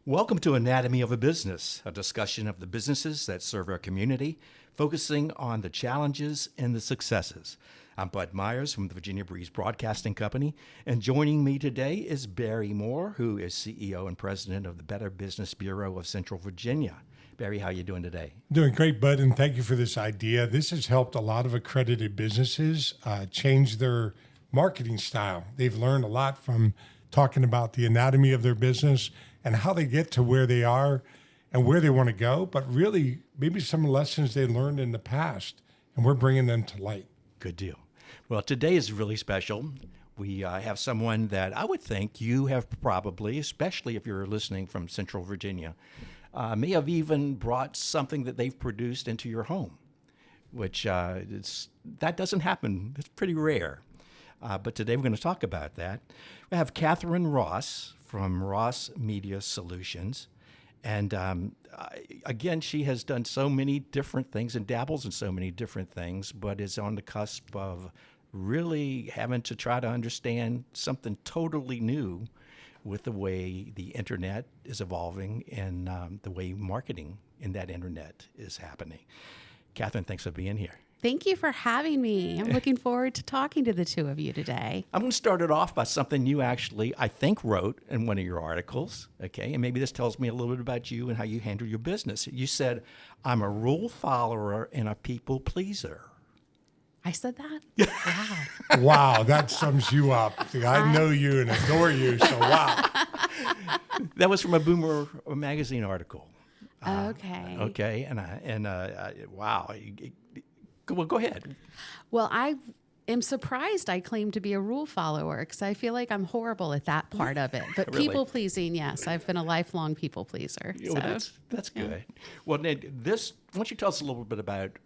Welcome to Anatomy of a Business, a discussion of the businesses that serve our community, focusing on the challenges and the successes. I'm Bud Myers from the Virginia Breeze Broadcasting Company, and joining me today is Barry Moore, who is CEO and President of the Better Business Bureau of Central Virginia. Barry, how are you doing today? Doing great, Bud, and thank you for this idea. This has helped a lot of accredited businesses change their marketing style. They've learned a lot from talking about the anatomy of their business and how they get to where they are and where they want to go, but really maybe some lessons they learned in the past, and we're bringing them to light. Good deal. Well, today is really special. We have someone that I would think you have probably, especially if you're listening from Central Virginia, may have even brought something that they've produced into your home, which that doesn't happen. It's pretty rare. But today we're going to talk about that. We have Catherine Ross from Ross Media Solutions. And again, she has done so many different things and dabbles in so many different things, but is on the cusp of really having to try to understand something totally new with the way the internet is evolving and the way marketing in that internet is happening. Catherine, thanks for being here. Thank you for having me. I'm looking forward to talking to the two of you today. I'm going to start it off by something you actually, I think, wrote in one of your articles, okay? And maybe this tells me a little bit about you and how you handle your business. You said, I'm a rule follower and a people pleaser. I said that? Wow. Wow, that sums you up. I know you and adore you, so wow. That was from a Boomer magazine article. Okay. Okay, wow. Well, go ahead. Well, I am surprised I claim to be a rule follower because I feel like I'm horrible at that part of it. But Really? people pleasing, yes, I've been a lifelong people pleaser. Well, that's good. Well, Ned, why don't you tell us a little bit about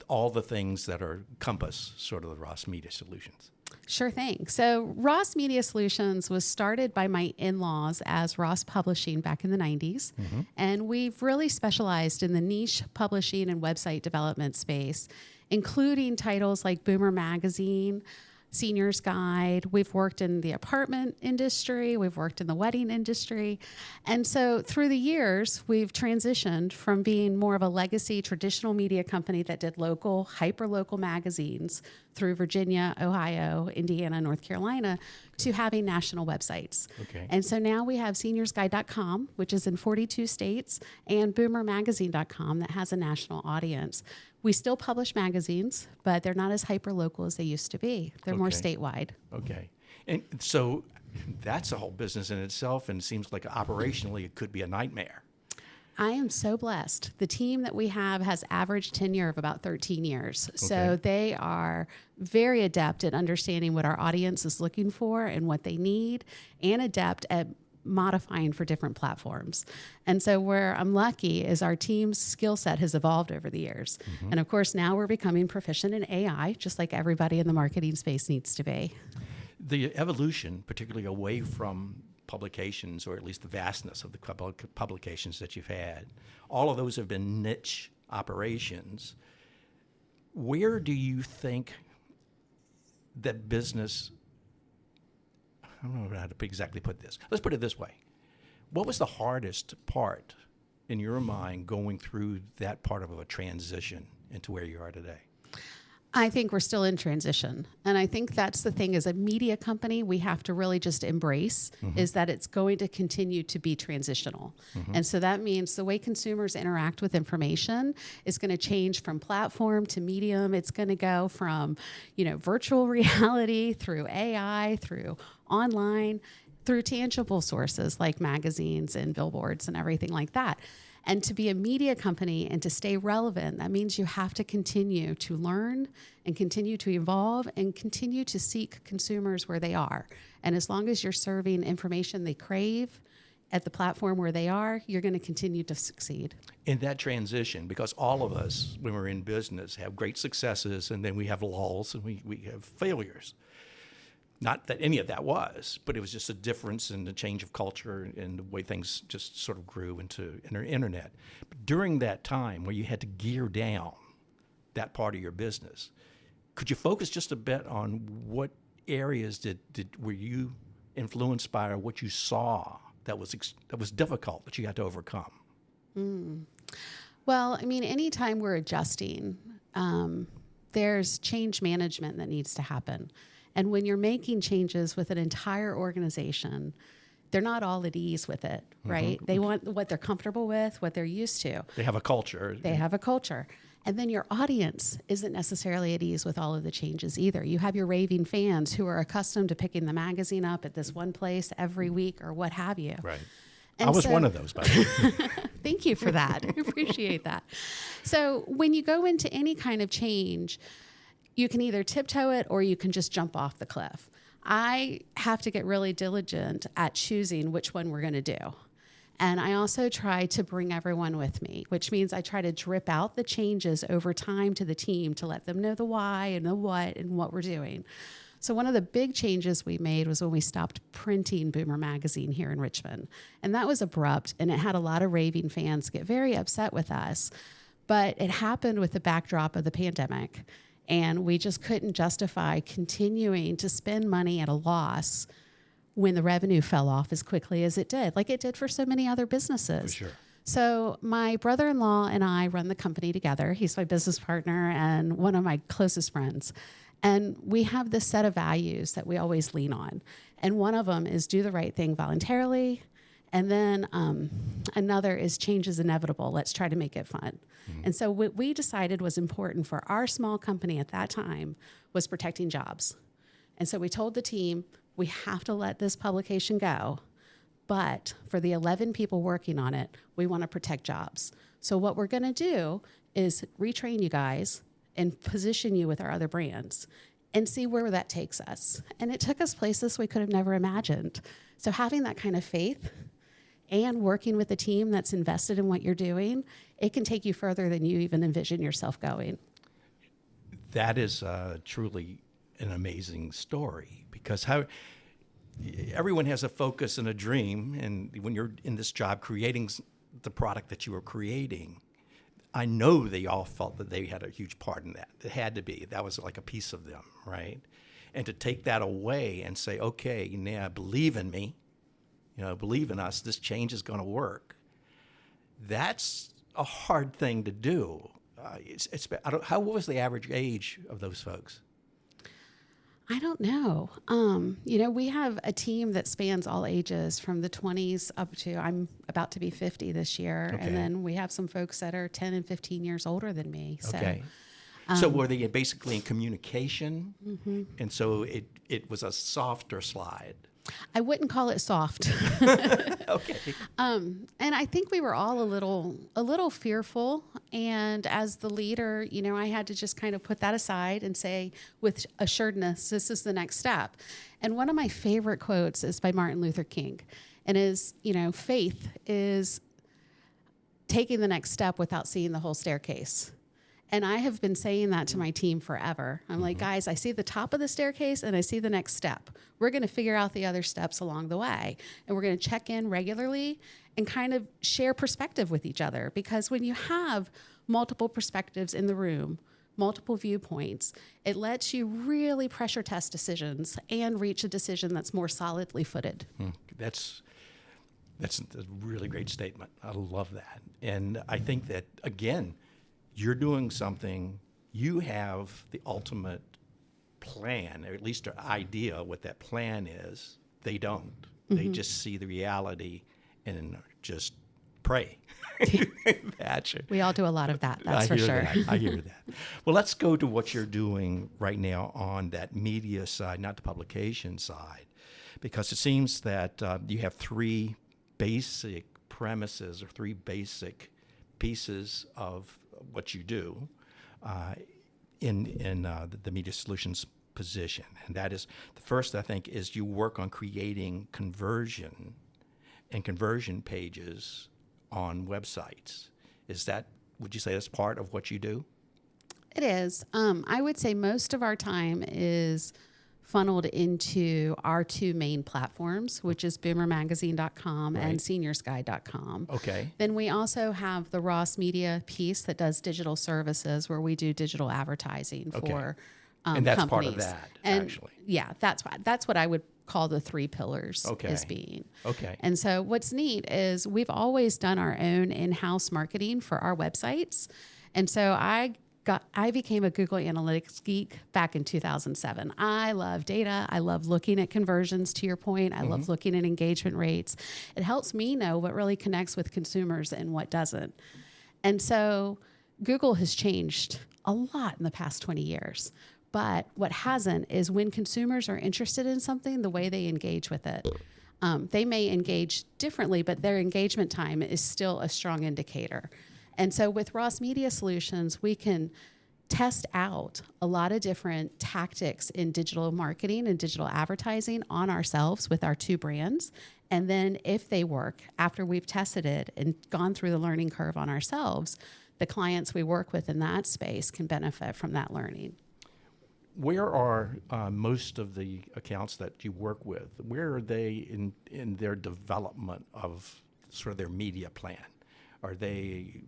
all the things that are encompass sort of the Ross Media Solutions? Sure thing. So Ross Media Solutions was started by my in-laws as Ross Publishing back in the 90s. Mm-hmm. And we've really specialized in the niche publishing and website development space, including titles like Boomer Magazine, Senior's Guide. We've worked in the apartment industry. We've worked in the wedding industry. And so through the years, we've transitioned from being more of a legacy traditional media company that did local, hyper-local magazines through Virginia, Ohio, Indiana, North Carolina, to having national websites. Okay. And so now we have seniorsguide.com, which is in 42 states, and boomermagazine.com that has a national audience. We still publish magazines, but they're not as hyper-local as they used to be. They're more statewide. Okay. And so that's a whole business in itself, and it seems like operationally it could be a nightmare. I am so blessed. The team that we have has average tenure of about 13 years. So they are very adept at understanding what our audience is looking for and what they need, and adept at modifying for different platforms. And so where I'm lucky is our team's skill set has evolved over the years. Mm-hmm. And of course, now we're becoming proficient in AI, just like everybody in the marketing space needs to be. The evolution, particularly away from publications, or at least the vastness of the publications that you've had, all of those have been niche operations. Where do you think that business, I don't know how to exactly put this. Let's put it this way. What was the hardest part in your mind going through that part of a transition into where you are today? I think we're still in transition. And I think that's the thing as a media company, we have to really just embrace is that it's going to continue to be transitional. And so that means the way consumers interact with information is going to change from platform to medium. It's going to go from, virtual reality through AI, through online, through tangible sources like magazines and billboards and everything like that. And to be a media company and to stay relevant, that means you have to continue to learn and continue to evolve and continue to seek consumers where they are. And as long as you're serving information they crave at the platform where they are, you're going to continue to succeed. In that transition, because all of us, when we're in business, have great successes, and then we have lulls and we have failures. Not that any of that was, but it was just a difference in the change of culture and the way things just sort of grew into internet. But during that time where you had to gear down that part of your business, could you focus just a bit on what areas were you influenced by, or what you saw that was difficult that you had to overcome? Well, I mean, anytime we're adjusting, there's change management that needs to happen. And when you're making changes with an entire organization, they're not all at ease with it, right? They want what they're comfortable with, what they're used to. They have a culture. They have a culture. And then your audience isn't necessarily at ease with all of the changes either. You have your raving fans who are accustomed to picking the magazine up at this one place every week or what have you. Right. And I was so- one of those, by the way. Thank you for that. I appreciate that. So when you go into any kind of change, you can either tiptoe it or you can just jump off the cliff. I have to get really diligent at choosing which one we're going to do. And I also try to bring everyone with me, which means I try to drip out the changes over time to the team to let them know the why and the what and what we're doing. So one of the big changes we made was when we stopped printing Boomer Magazine here in Richmond. And that was abrupt, and it had a lot of raving fans get very upset with us. But it happened with the backdrop of the pandemic, and we just couldn't justify continuing to spend money at a loss when the revenue fell off as quickly as it did, like it did for so many other businesses. For sure. So my brother-in-law and I run the company together. He's my business partner and one of my closest friends. And we have this set of values that we always lean on. And one of them is do the right thing voluntarily. And then another is change is inevitable. Let's try to make it fun. And so what we decided was important for our small company at that time was protecting jobs. And so we told the team, we have to let this publication go. But for the 11 people working on it, we want to protect jobs. So what we're going to do is retrain you guys and position you with our other brands and see where that takes us. And it took us places we could have never imagined. So having that kind of faith and working with a team that's invested in what you're doing, it can take you further than you even envision yourself going. That is truly an amazing story, because everyone has a focus and a dream, and when you're in this job creating the product that you were creating, I know they all felt that they had a huge part in that. It had to be. That was like a piece of them, right? And to take that away and say, okay, now believe in me, believe in us, this change is going to work. That's a hard thing to do. What was the average age of those folks? I don't know. We have a team that spans all ages from the 20s up to, I'm about to be 50 this year. Okay. And then we have some folks that are 10 and 15 years older than me. Okay. So were they basically in communication? Mm-hmm. And so it was a softer slide. I wouldn't call it soft. Okay. And I think we were all a little fearful. And as the leader, I had to just kind of put that aside and say with assuredness, this is the next step. And one of my favorite quotes is by Martin Luther King, and is, faith is taking the next step without seeing the whole staircase. And I have been saying that to my team forever. I'm like, guys, I see the top of the staircase and I see the next step. We're going to figure out the other steps along the way. And we're going to check in regularly and kind of share perspective with each other. Because when you have multiple perspectives in the room, multiple viewpoints, it lets you really pressure test decisions and reach a decision that's more solidly footed. That's a really great statement. I love that. And I think that, again, you're doing something, you have the ultimate plan, or at least an idea what that plan is. They don't. They just see the reality and just pray. Gotcha. We all do a lot of that, that's for sure. I hear that. Well, let's go to what you're doing right now on that media side, not the publication side, because it seems that you have three basic premises or three basic pieces of what you do in the Media Solutions position. And that is, the first, I think, is you work on creating conversion and conversion pages on websites. Would you say that's part of what you do? It is. I would say most of our time is funneled into our two main platforms, which is boomermagazine.com and seniorsguide.com. Okay. Then we also have the Ross Media piece that does digital services, where we do digital advertising for And that's companies. part of that, And actually. yeah, that's what I would call the 3 pillars Okay. as being. Okay. And so what's neat is we've always done our own in-house marketing for our websites. And so I became a Google Analytics geek back in 2007. I love data. I love looking at conversions, to your point. I love looking at engagement rates. It helps me know what really connects with consumers and what doesn't. And so Google has changed a lot in the past 20 years. But what hasn't is when consumers are interested in something, the way they engage with it. They may engage differently, but their engagement time is still a strong indicator. And so with Ross Media Solutions, we can test out a lot of different tactics in digital marketing and digital advertising on ourselves with our 2 brands. And then if they work, after we've tested it and gone through the learning curve on ourselves, the clients we work with in that space can benefit from that learning. Where are most of the accounts that you work with? Where are they in their development of sort of their media plan? Are they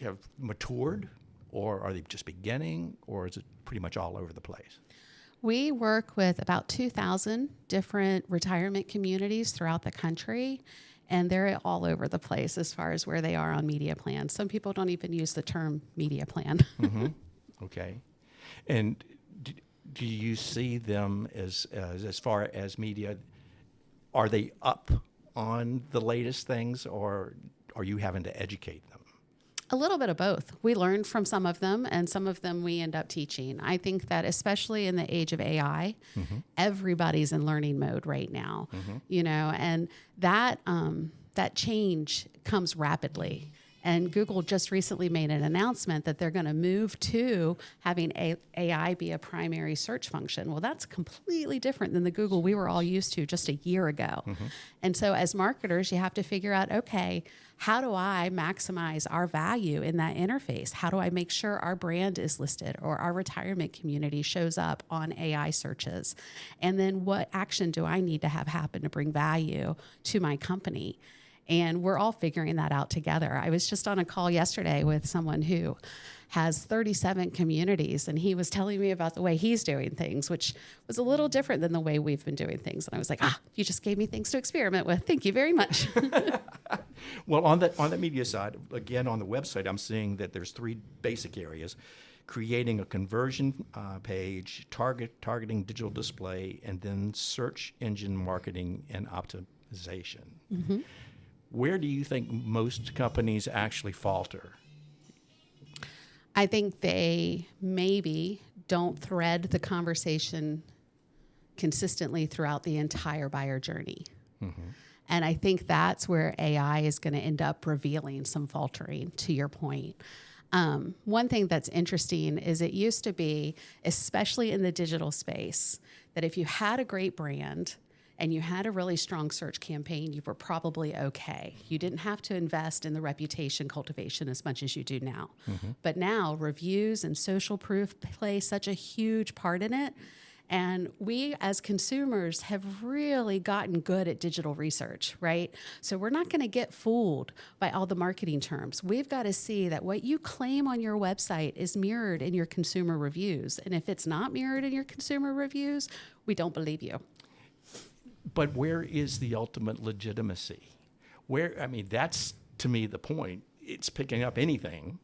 have matured, or are they just beginning, or is it pretty much all over the place? We work with about 2,000 different retirement communities throughout the country, and they're all over the place as far as where they are on media plans. Some people don't even use the term media plan. Okay. And do you see them as far as media, are they up on the latest things, or are you having to educate them? A little bit of both. We learn from some of them, and some of them we end up teaching. I think that especially in the age of AI, everybody's in learning mode right now, and that change comes rapidly. And Google just recently made an announcement that they're going to move to having AI be a primary search function. Well, that's completely different than the Google we were all used to just a year ago. And so as marketers, you have to figure out, okay, how do I maximize our value in that interface? How do I make sure our brand is listed or our retirement community shows up on AI searches? And then what action do I need to have happen to bring value to my company? And we're all figuring that out together. I was just on a call yesterday with someone who has 37 communities, and he was telling me about the way he's doing things, which was a little different than the way we've been doing things. And I was like, you just gave me things to experiment with. Thank you very much. Well, on the media side, again, on the website, I'm seeing that there's 3 basic areas: creating a conversion page, targeting digital display, and then search engine marketing and optimization. Where do you think most companies actually falter? I think they maybe don't thread the conversation consistently throughout the entire buyer journey. And I think that's where AI is going to end up revealing some faltering, to your point. One thing that's interesting is it used to be, especially in the digital space, that if you had a great brand and you had a really strong search campaign, you were probably okay. You didn't have to invest in the reputation cultivation as much as you do now. But now reviews and social proof play such a huge part in it. And we as consumers have really gotten good at digital research, right? So we're not going to get fooled by all the marketing terms. We've got to see that what you claim on your website is mirrored in your consumer reviews. And if it's not mirrored in your consumer reviews, we don't believe you. But where is the ultimate legitimacy? That's, to me, the point. It's picking up anything.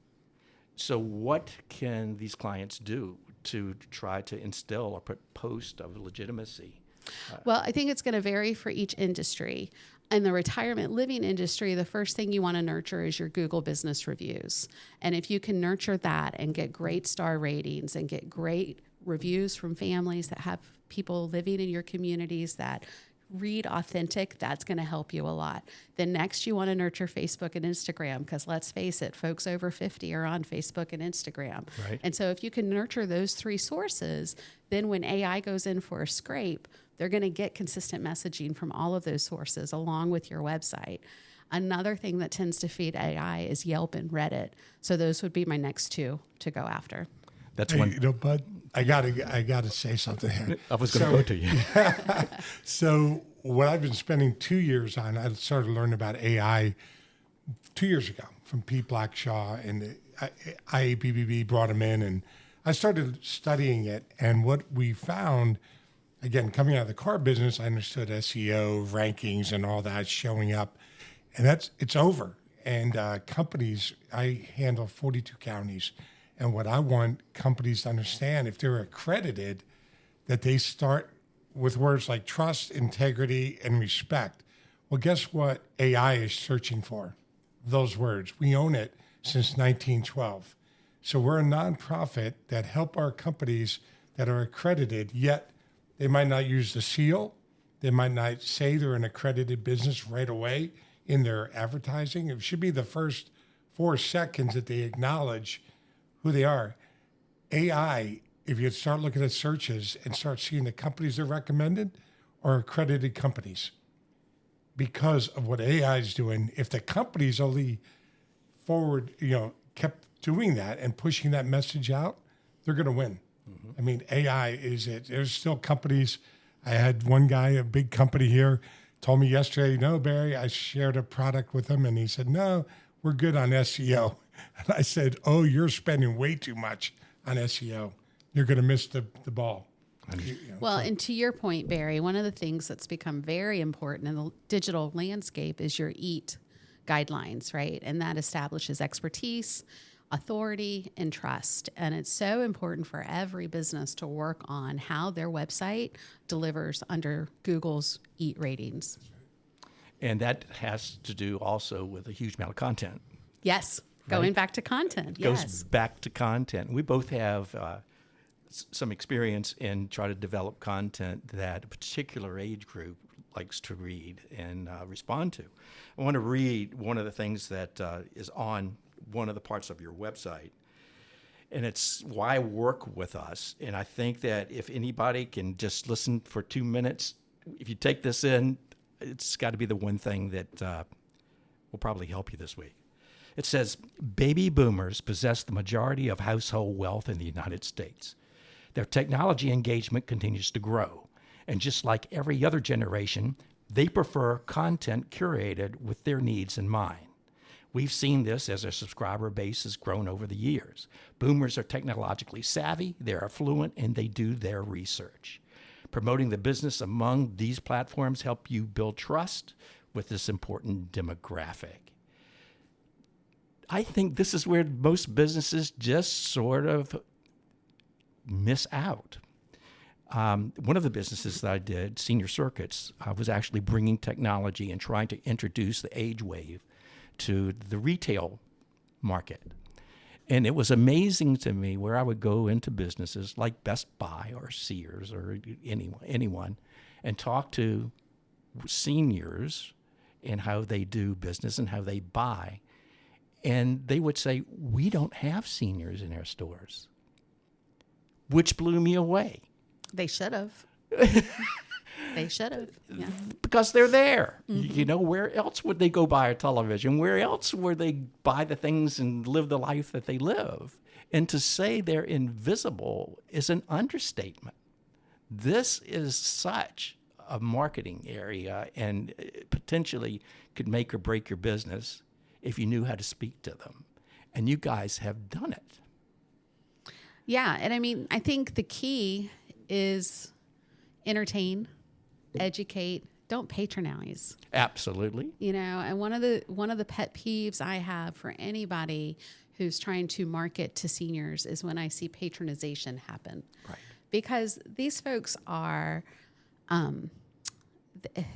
So what can these clients do to try to instill or put post of legitimacy? Well, I think it's going to vary for each industry. In the retirement living industry, the first thing you want to nurture is your Google business reviews. And if you can nurture that and get great star ratings and get great reviews from families that have people living in your communities that read authentic, that's going to help you a lot. Then next you want to nurture Facebook and Instagram, because let's face it, folks over 50 are on Facebook and Instagram. Right. And so if you can nurture those 3 sources, then when AI goes in for a scrape, they're going to get consistent messaging from all of those sources along with your website. Another thing that tends to feed AI is Yelp and Reddit. So those would be my next 2 to go after. That's Hey, one. Bud, I gotta say something here. I was going to go to you. So what I've been spending 2 years on, I started learning about AI 2 years ago from Pete Blackshaw, and IABBB brought him in, and I started studying it. And what we found again, coming out of the car business, I understood SEO, rankings, and all that showing up. And it's over. And companies, I handle 42 counties. And what I want companies to understand, if they're accredited, that they start with words like trust, integrity, and respect. Well, guess what AI is searching for? Those words. We own it since 1912. So we're a nonprofit that help our companies that are accredited, yet they might not use the seal. They might not say they're an accredited business right away in their advertising. It should be the first 4 seconds that they acknowledge who they are. AI, if you start looking at searches and start seeing the companies they're recommended are accredited companies because of what AI is doing. If the companies only kept doing that and pushing that message out, they're going to win. Mm-hmm. I mean, AI is it. There's still companies. I had one guy, a big company here, told me yesterday, no, Barry, I shared a product with him, and he said, no, we're good on SEO. And I said, oh, you're spending way too much on SEO. You're going to miss the ball. Well, and to your point, Barry, one of the things that's become very important in the digital landscape is your EAT guidelines, right? And that establishes expertise, authority, and trust. And it's so important for every business to work on how their website delivers under Google's EAT ratings. And that has to do also with a huge amount of content. Yes. Going back to content. Goes back to content. We both have some experience in trying to develop content that a particular age group likes to read and respond to. I want to read one of the things that is on one of the parts of your website, and it's why work with us. And I think that if anybody can just listen for 2 minutes, if you take this in, it's got to be the one thing that will probably help you this week. It says, baby boomers possess the majority of household wealth in the United States. Their technology engagement continues to grow. And just like every other generation, they prefer content curated with their needs in mind. We've seen this as our subscriber base has grown over the years. Boomers are technologically savvy, they're affluent, and they do their research. Promoting the business among these platforms help you build trust with this important demographic. I think this is where most businesses just sort of miss out. One of the businesses that I did, Senior Circuits, was actually bringing technology and trying to introduce the age wave to the retail market. And it was amazing to me where I would go into businesses like Best Buy or Sears or anyone and talk to seniors and how they do business and how they buy. And they would say, we don't have seniors in our stores, which blew me away. They should have. They should have. Yeah. Because they're there. Mm-hmm. You know, where else would they go buy a television? Where else would they buy the things and live the life that they live? And to say they're invisible is an understatement. This is such a marketing area and potentially could make or break your business if you knew how to speak to them. And you guys have done it. Yeah. And I mean, I think the key is entertain, educate, don't patronize. Absolutely. You know, and one of the pet peeves I have for anybody who's trying to market to seniors is when I see patronization happen. Right. Because these folks are,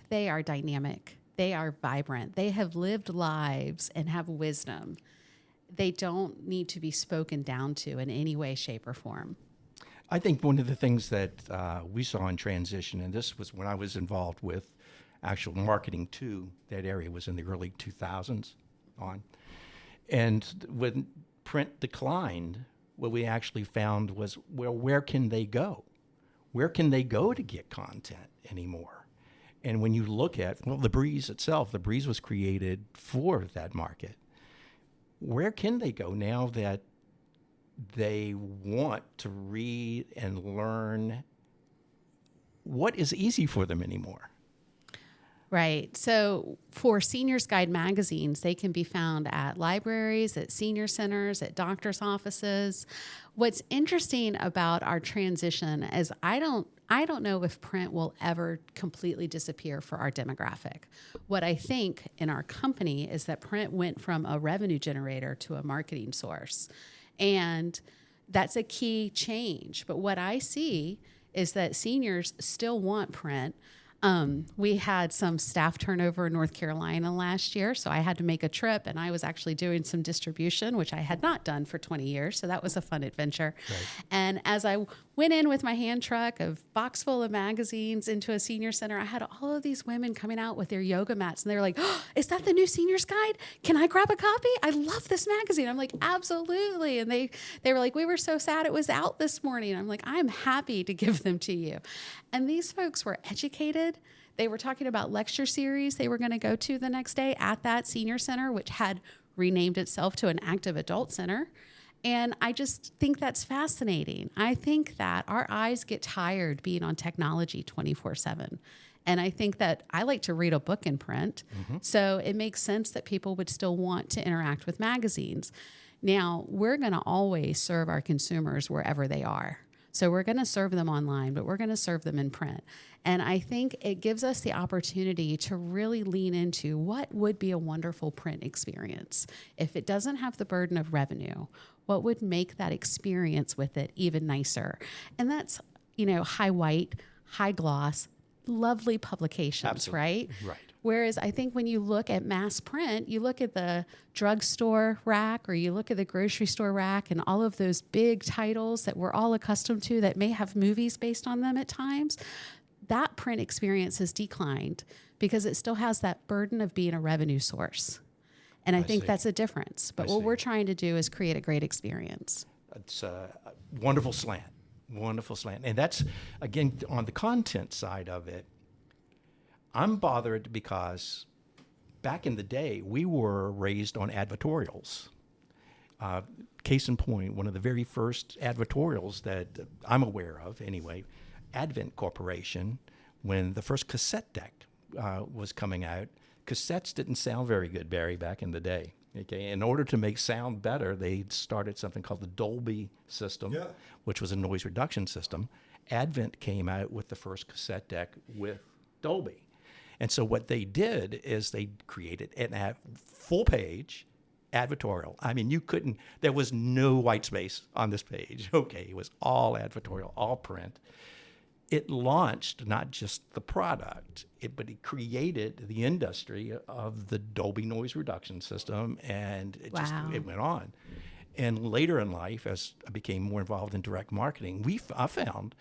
they are dynamic. They are vibrant. They have lived lives and have wisdom. They don't need to be spoken down to in any way, shape, or form. I think one of the things that we saw in transition, and this was when I was involved with actual marketing to that area, was in the early 2000s on. And when print declined, what we actually found was, well, where can they go? Where can they go to get content anymore? And when you look at, well, The Breeze itself, The Breeze was created for that market. Where can they go now that they want to read and learn? What is easy for them anymore? Right. So for Seniors Guide magazines, they can be found at libraries, at senior centers, at doctor's offices. What's interesting about our transition is I don't I don't know if print will ever completely disappear for our demographic. What I think in our company is that print went from a revenue generator to a marketing source. And that's a key change. But what I see is that seniors still want print. We had some staff turnover in North Carolina last year, so I had to make a trip, and I was actually doing some distribution, which I had not done for 20 years, so that was a fun adventure. Right. And as I went in with my hand truck of box full of magazines into a senior center, I had all of these women coming out with their yoga mats, and they were like, oh, is that the new seniors guide? Can I grab a copy? I love this magazine. I'm like, absolutely. And they were like, we were so sad it was out this morning. I'm like, I'm happy to give them to you. And these folks were educated. They were talking about lecture series they were going to go to the next day at that senior center, which had renamed itself to an active adult center. And I just think that's fascinating. I think that our eyes get tired being on technology 24/7. And I think that I like to read a book in print. Mm-hmm. So it makes sense that people would still want to interact with magazines. Now, we're going to always serve our consumers wherever they are. So we're going to serve them online, but we're going to serve them in print. And I think it gives us the opportunity to really lean into what would be a wonderful print experience. If it doesn't have the burden of revenue, what would make that experience with it even nicer? And that's, high white, high gloss, lovely publications, Absolutely. Right? Right. Whereas I think when you look at mass print, you look at the drugstore rack or you look at the grocery store rack and all of those big titles that we're all accustomed to that may have movies based on them at times, that print experience has declined because it still has that burden of being a revenue source. And I think that's a difference. But what we're trying to do is create a great experience. It's a wonderful slant. Wonderful slant. And that's, again, on the content side of it, I'm bothered because back in the day, we were raised on advertorials. Case in point, one of the very first advertorials that I'm aware of, anyway, Advent Corporation, when the first cassette deck was coming out, cassettes didn't sound very good, Barry, back in the day. Okay, in order to make sound better, they started something called the Dolby system, which was a noise reduction system. Advent came out with the first cassette deck with Dolby. And so what they did is they created a full-page advertorial. I mean, there was no white space on this page. Okay, it was all advertorial, all print. It launched not just the product, but it created the industry of the Dolby noise reduction system, and it went on. And later in life, as I became more involved in direct marketing, I found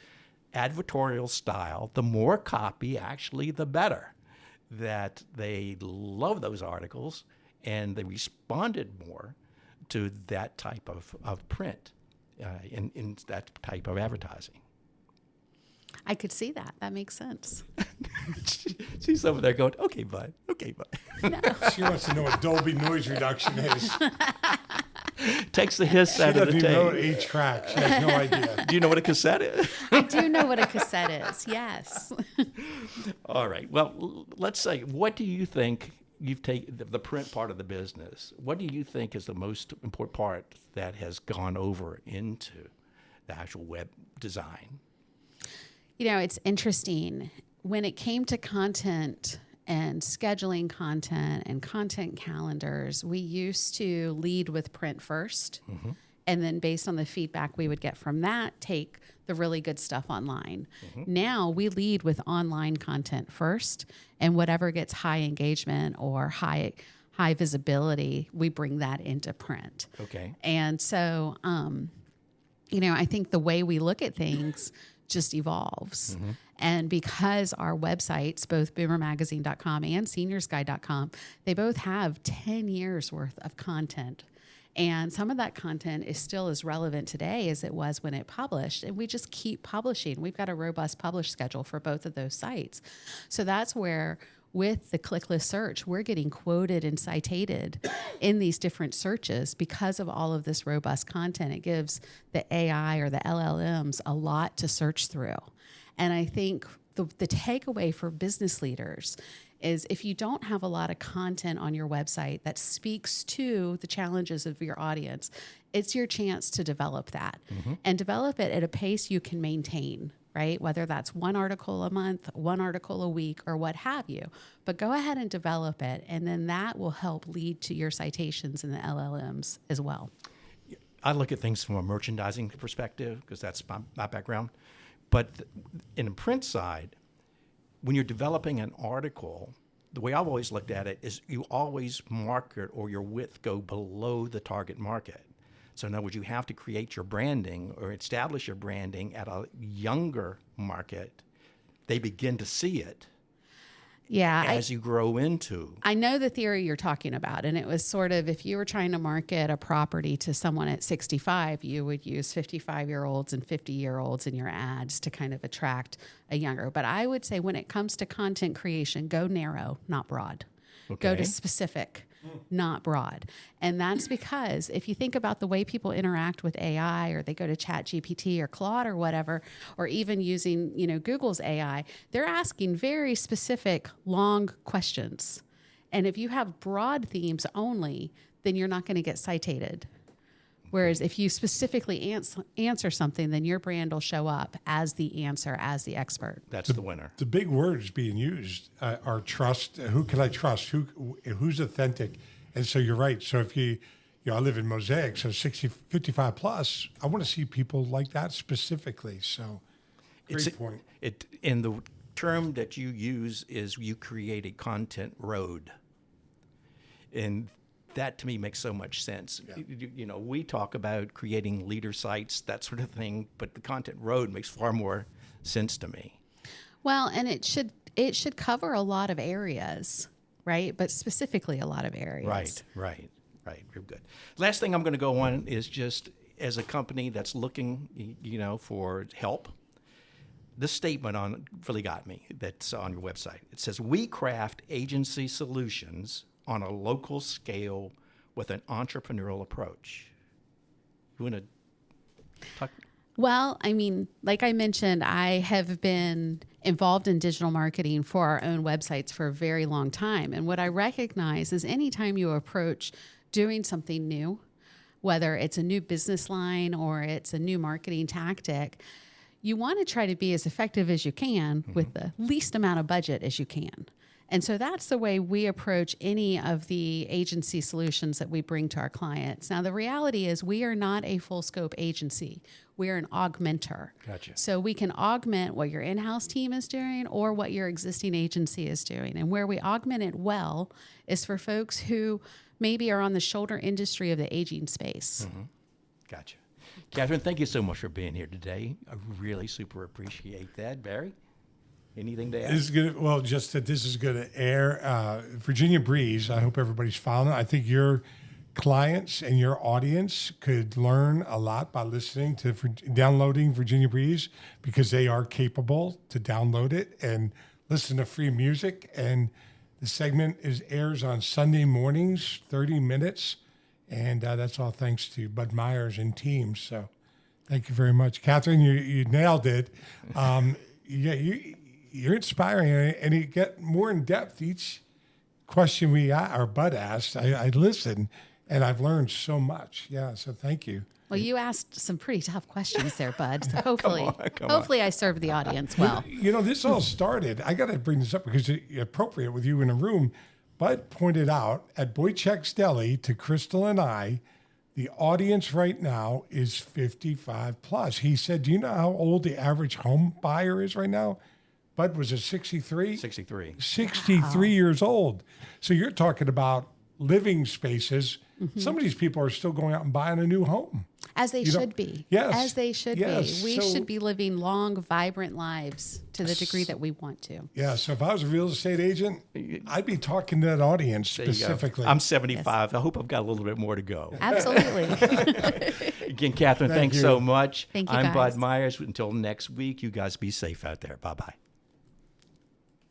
advertorial style, the more copy, actually, the better. That they love those articles, and they responded more to that type of print in that type of advertising. I could see that. That makes sense. She's over there going, okay, bud. No. She wants to know what Dolby noise reduction is. Takes the hiss out of the tape. She doesn't even know what 8-track. She has no idea. Do you know what a cassette is? I do know what a cassette is, yes. All right. Well, let's say, what do you think you've taken, the print part of the business, what do you think is the most important part that has gone over into the actual web design? It's interesting. When it came to content and scheduling content and content calendars, we used to lead with print first. Mm-hmm. And then based on the feedback we would get from that, take the really good stuff online. Mm-hmm. Now we lead with online content first, and whatever gets high engagement or high visibility, we bring that into print. Okay. And so, I think the way we look at things just evolves. Mm-hmm. And because our websites, both boomermagazine.com and seniorsguide.com, they both have 10 years worth of content. And some of that content is still as relevant today as it was when it published. And we just keep publishing. We've got a robust publish schedule for both of those sites. So that's where, with the clickless search, we're getting quoted and cited in these different searches because of all of this robust content. It gives the AI or the LLMs a lot to search through. And I think the takeaway for business leaders is if you don't have a lot of content on your website that speaks to the challenges of your audience, it's your chance to develop that and develop it at a pace you can maintain. right? Whether that's one article a month, one article a week, or what have you. But go ahead and develop it, and then that will help lead to your citations in the LLMs as well. I look at things from a merchandising perspective because that's my background. But in the print side, when you're developing an article, the way I've always looked at it is you always market or your width go below the target market. So in other words, you have to create your branding or establish your branding at a younger market. They begin to see it as you grow into. I know the theory you're talking about, and it was sort of if you were trying to market a property to someone at 65, you would use 55-year-olds and 50-year-olds in your ads to kind of attract a younger. But I would say when it comes to content creation, go narrow, not broad. Okay. Go to specific, not broad. And that's because if you think about the way people interact with AI, or they go to ChatGPT or Claude or whatever, or even using, Google's AI, they're asking very specific, long questions. And if you have broad themes only, then you're not going to get cited. Whereas if you specifically answer something, then your brand will show up as the answer, as the expert. That's the winner. The big words being used are trust. Who can I trust? Who's authentic? And so you're right. So if I live in Mosaic, so 55 plus, I want to see people like that specifically. So great point. And the term that you use is you create a content road. And that to me makes so much sense. Yeah. We talk about creating leader sites, that sort of thing, but the content road makes far more sense to me. Well, and it should cover a lot of areas, right? But specifically a lot of areas. Right. Very good. Last thing I'm going to go on is just as a company that's looking, for help. This statement really got me. That's on your website. It says, "We craft agency solutions on a local scale with an entrepreneurial approach." You want to talk? Well, like I mentioned, I have been involved in digital marketing for our own websites for a very long time. And what I recognize is anytime you approach doing something new, whether it's a new business line or it's a new marketing tactic, you want to try to be as effective as you can with the least amount of budget as you can. And so that's the way we approach any of the agency solutions that we bring to our clients. Now, the reality is we are not a full scope agency. We are an augmenter. Gotcha. So we can augment what your in-house team is doing or what your existing agency is doing. And where we augment it well is for folks who maybe are on the shoulder industry of the aging space. Mm-hmm. Gotcha. Catherine, thank you so much for being here today. I really super appreciate that. Barry? Anything to add? Just that this is going to air. Virginia Breeze, I hope everybody's following it. I think your clients and your audience could learn a lot by listening to downloading Virginia Breeze, because they are capable to download it and listen to free music. And the segment airs on Sunday mornings, 30 minutes. And that's all thanks to Bud Myers and team. So thank you very much. Catherine, you nailed it. You're inspiring, and you get more in depth each question Bud asked. I listened, and I've learned so much. Yeah, so thank you. Well, you asked some pretty tough questions there, Bud. So hopefully I served the audience well. This all started. I got to bring this up because it's appropriate with you in a room. Bud pointed out at Boychek's Deli to Crystal and I, the audience right now is 55 plus. He said, "Do you know how old the average home buyer is right now?" Bud was a 63? 63. 63 years old. So you're talking about living spaces. Mm-hmm. Some of these people are still going out and buying a new home. As they should be. Yes. As they should be. We So- should be living long, vibrant lives to the degree that we want to. Yeah, so if I was a real estate agent, I'd be talking to that audience There you go. specifically. I'm 75. I hope I've got a little bit more to go. Absolutely. Again, Catherine, Thank thanks you. so much. Thank you, I'm guys. Bud Myers. Until next week, you guys be safe out there. Bye-bye.